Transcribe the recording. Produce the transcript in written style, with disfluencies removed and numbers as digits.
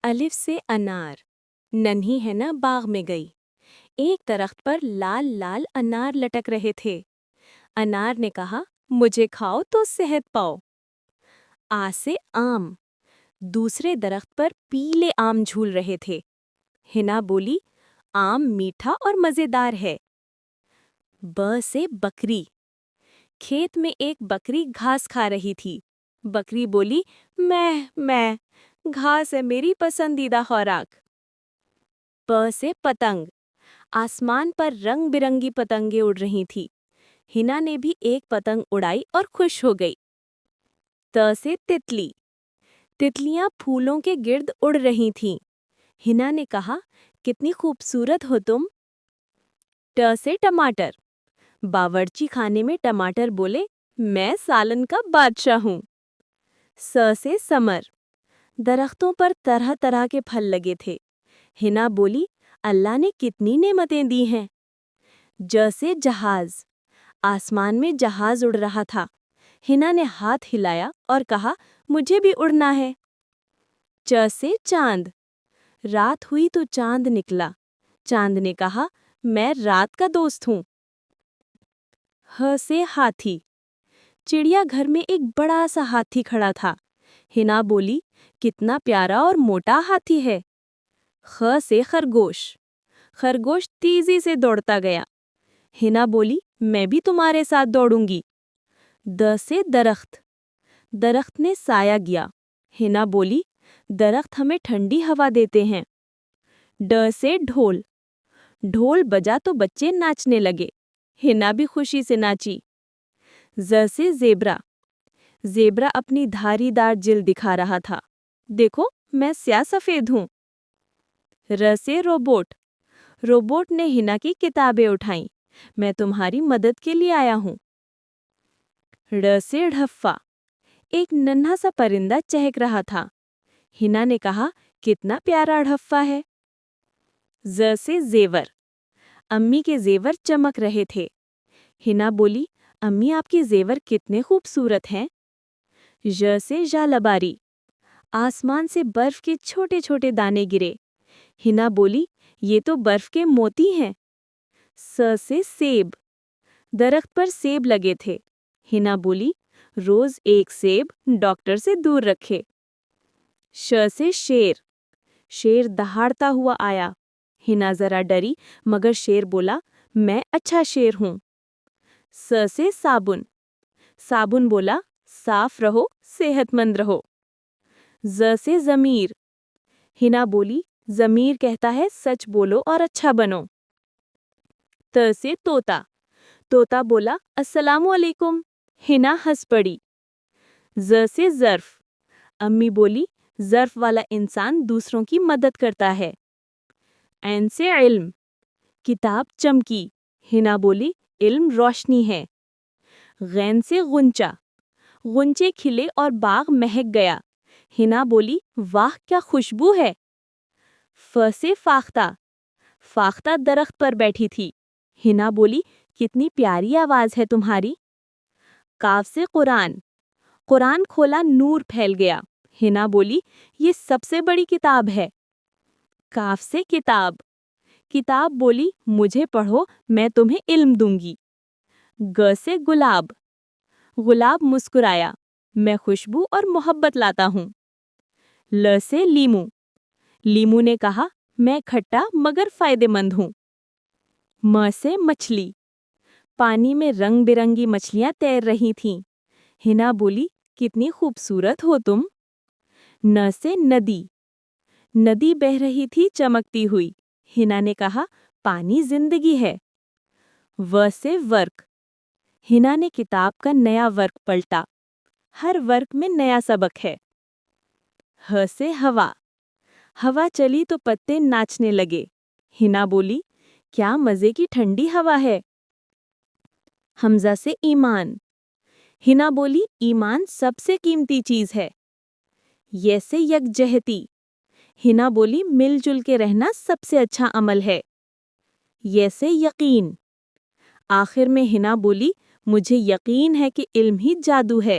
الف سے انار، ننھی ہے نا باغ میں گئی۔ ایک درخت پر لال لال انار لٹک رہے تھے۔ انار نے کہا، مجھے کھاؤ تو صحت پاؤ۔ آ سے آم، دوسرے درخت پر پیلے آم جھول رہے تھے۔ ہنا بولی، آم میٹھا اور مزیدار ہے۔ ب سے بکری، کھیت میں ایک بکری گھاس کھا رہی تھی۔ بکری بولی، میں گھاس ہے میری پسندیدہ خوراک۔ پ سے پتنگ، آسمان پر رنگ برنگی پتنگیں اڑ رہی تھی۔ ہنا نے بھی ایک پتنگ اڑائی اور خوش ہو گئی۔ ت سے تتلی، تتلیاں پھولوں کے گرد اڑ رہی تھیں۔ ہنا نے کہا، کتنی خوبصورت ہو تم۔ ٹ سے ٹماٹر، باورچی خانے میں ٹماٹر بولے، میں سالن کا بادشاہ ہوں۔ س سے سمر، درختوں پر طرح طرح کے پھل لگے تھے۔ ہنا بولی، اللہ نے کتنی نعمتیں دی ہیں۔ ج سے جہاز، آسمان میں جہاز اڑ رہا تھا۔ ہنا نے ہاتھ ہلایا اور کہا، مجھے بھی اڑنا ہے۔ چ سے چاند، رات ہوئی تو چاند نکلا۔ چاند نے کہا، میں رات کا دوست ہوں۔ ہ سے ہاتھی، چڑیا گھر میں ایک بڑا سا ہاتھی کھڑا تھا۔ ہنا بولی، کتنا پیارا اور موٹا ہاتھی ہے۔ خ سے خرگوش، خرگوش تیزی سے دوڑتا گیا۔ ہنا بولی، میں بھی تمہارے ساتھ دوڑوں گی۔ د سے درخت، درخت نے سایہ گیا۔ ہنا بولی، درخت ہمیں ٹھنڈی ہوا دیتے ہیں۔ ڈ سے ڈھول، ڈھول بجا تو بچے ناچنے لگے۔ ہنا بھی خوشی سے ناچی۔ ز سے زیبرا، زیبرا اپنی دھاری دار جلد دکھا رہا تھا۔ دیکھو، میں سیاہ سفید ہوں۔ ر سے روبوٹ، روبوٹ نے ہنا کی کتابیں اٹھائیں۔ میں تمہاری مدد کے لیے آیا ہوں۔ ڑ سے ڑھفا، ایک ننھا سا پرندہ چہک رہا تھا۔ ہنا نے کہا، کتنا پیارا ڑھفا ہے۔ ز سے زیور، امی کے زیور چمک رہے تھے۔ ہنا بولی، امی آپ کے زیور کتنے خوبصورت ہیں۔ ژ سے ژالباری، آسمان سے برف کے چھوٹے چھوٹے دانے گرے۔ ہنا بولی، یہ تو برف کے موتی ہیں۔ س سے سیب، درخت پر سیب لگے تھے۔ ہنا بولی، روز ایک سیب ڈاکٹر سے دور رکھے۔ ش سے شیر، شیر دہاڑتا ہوا آیا۔ ہنا ذرا ڈری مگر شیر بولا، میں اچھا شیر ہوں۔ س سے صابن، صابن بولا، صاف رہو صحت مند رہو۔ ز سے ضمیر، ہنا بولی، ضمیر کہتا ہے سچ بولو اور اچھا بنو۔ ت سے طوطا، طوطا بولا، السلام علیکم۔ ہنا ہنس پڑی۔ ز سے ظرف، امی بولی، ظرف والا انسان دوسروں کی مدد کرتا ہے۔ ع سے علم، کتاب چمکی۔ ہنا بولی، علم روشنی ہے۔ غ سے غنچہ، غنچے کھلے اور باغ مہک گیا۔ ہنا بولی، واہ کیا خوشبو ہے۔ ف سے فاختہ، فاختہ درخت پر بیٹھی تھی۔ ہنا بولی، کتنی پیاری آواز ہے تمہاری۔ ق سے قرآن، قرآن کھولا نور پھیل گیا۔ ہنا بولی، یہ سب سے بڑی کتاب ہے۔ ق سے کتاب، کتاب بولی، مجھے پڑھو میں تمہیں علم دوں گی۔ گ سے گلاب، گلاب مسکرایا، میں خوشبو اور محبت لاتا ہوں۔ ل سے لیمو، لیمو نے کہا، میں کھٹا مگر فائدہ مند ہوں۔ م سے مچھلی، پانی میں رنگ برنگی مچھلیاں تیر رہی تھیں۔ ہنا بولی، کتنی خوبصورت ہو تم۔ ن سے ندی، ندی بہہ رہی تھی چمکتی ہوئی۔ ہنا نے کہا، پانی زندگی ہے۔ و سے ورق، ہنا نے کتاب کا نیا ورق پلٹا۔ ہر ورق میں نیا سبق ہے۔ ہ سے ہوا، ہوا چلی تو پتے ناچنے لگے۔ ہنا بولی، کیا مزے کی ٹھنڈی ہوا ہے۔ حمزہ سے ایمان، ہنا بولی، ایمان سب سے قیمتی چیز ہے۔ ی سے یکجہتی، ہنا بولی، مل جل کے رہنا سب سے اچھا عمل ہے۔ ی سے یقین، آخر میں ہنا بولی، مجھے یقین ہے کہ علم ہی جادو ہے۔